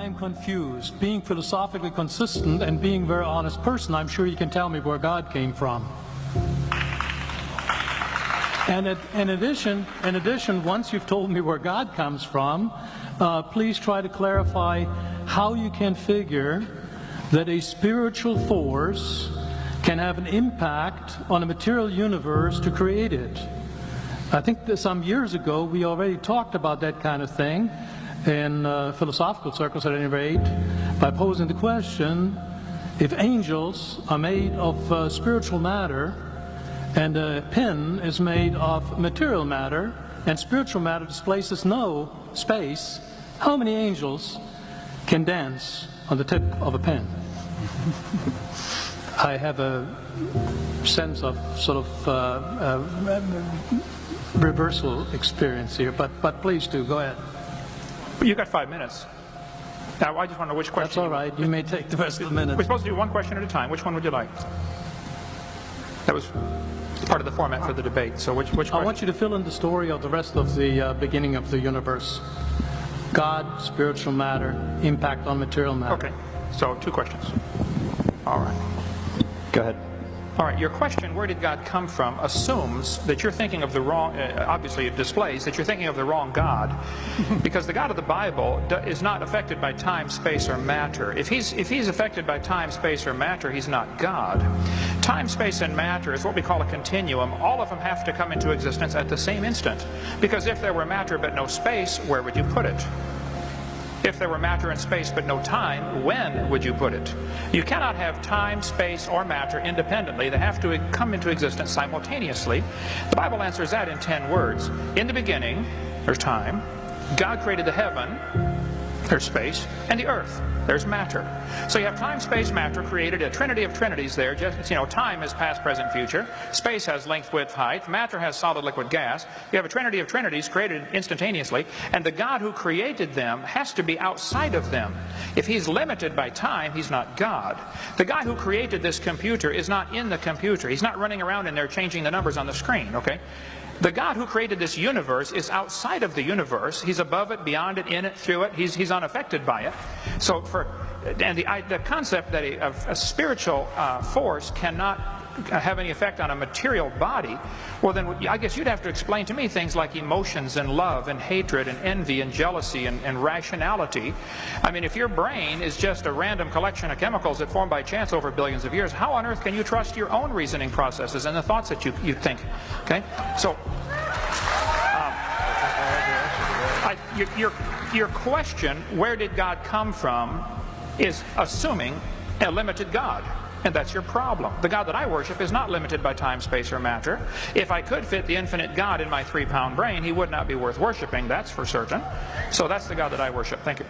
I'm confused, being philosophically consistent and being a very honest person, I'm sure you can tell me where God came from. And in addition, once you've told me where God comes from, please try to clarify how you can figure that a spiritual force can have an impact on a material universe to create it. I think that some years ago we already talked about that kind of thing in philosophical circles at any rate, by posing the question, if angels are made of spiritual matter and a pen is made of material matter and spiritual matter displaces no space, how many angels can dance on the tip of a pen? I have a sense of sort of reversal experience here, but please do, go ahead. You got 5 minutes. Now, I just want to know which question. That's all right. You may take the rest of the minute. We're supposed to do one question at a time. Which one would you like? That was part of the format for the debate. So which question? I want you to fill in the story of the rest of the beginning of the universe. God, spiritual matter, impact on material matter. Okay. So 2 questions. All right. Go ahead. All right, your question, where did God come from, assumes that you're thinking of the wrong, obviously it displays that you're thinking of the wrong God, because the God of the Bible is not affected by time, space, or matter. If he's affected by time, space, or matter, he's not God. Time, space, and matter is what we call a continuum. All of them have to come into existence at the same instant, because if there were matter but no space, where would you put it? If there were matter and space but no time, when would you put it? You cannot have time, space, or matter independently. They have to come into existence simultaneously. The Bible answers that in 10 words. In the beginning, there's time. God created the heaven, there's space, and the earth, there's matter. So you have time, space, matter, created a trinity of trinities there. Just, time is past, present, future. Space has length, width, height. Matter has solid, liquid, gas. You have a trinity of trinities created instantaneously, and the God who created them has to be outside of them. If he's limited by time, he's not God. The guy who created this computer is not in the computer. He's not running around in there changing the numbers on the screen, okay? The God who created this universe is outside of the universe. He's above it, beyond it, in it, through it. He's unaffected by it. So the concept that a spiritual force cannot have any effect on a material body, well then I guess you'd have to explain to me things like emotions and love and hatred and envy and jealousy and rationality. I mean, if your brain is just a random collection of chemicals that formed by chance over billions of years, how on earth can you trust your own reasoning processes and the thoughts that you think? Okay, so your question, where did God come from, is assuming a limited God. And that's your problem. The God that I worship is not limited by time, space, or matter. If I could fit the infinite God in my 3-pound brain, he would not be worth worshiping, that's for certain. So that's the God that I worship. Thank you.